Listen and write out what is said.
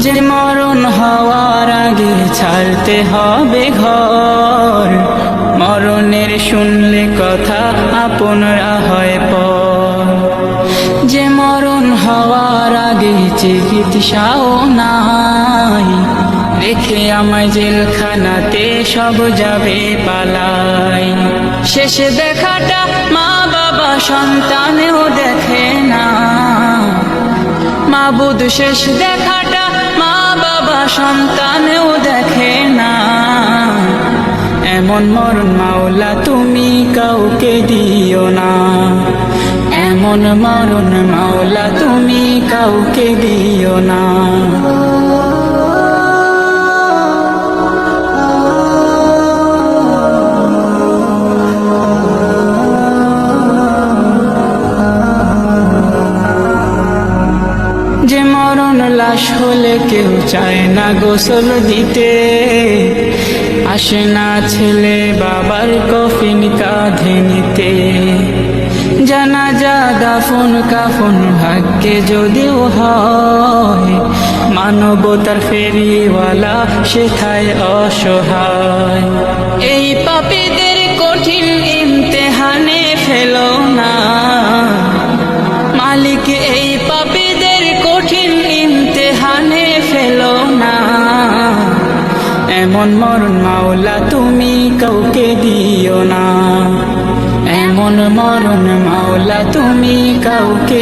যে মরণ হওয়ার আগে ছাড়তে হবে ঘর, মরণের শুনলে কথা আপনরা হয় পর। যে মরণ হওয়ার আগে চিকিৎসাও নাই, রেখে আমায় জেলখানাতে সব যাবে পালাই। শেষ দেখাটা মা বাবা সন্তানেও দেখে না, মাবুদ শেষ দেখাটা মা বাবা সন্তানেও দেখে না। এমন মরণ মাওলা তুমি কাউকে দিও না, এমন মরণ মাওলা তুমি কাউকে দিও না। যে মরণ লাশ হলে কেউ চায় না গোসল দিতে, আসে না ছেলে বাবার কফিন কাঁধে নিতে। জানাজা দাফন কাফন ভাগ্যে যদিও হয়, মানবতার ফেরিওয়ালা সেথায় অসহায়। এই পাপীদের কঠিন ইমতেহানে ফেলো না মালিক, এই পাপীদের কঠিন ইমতেহানে ফেলো না। এমন মরণ মাওলা তুমি কাউকে দিও না, এমন মরণ মাওলা তুমি কাউকে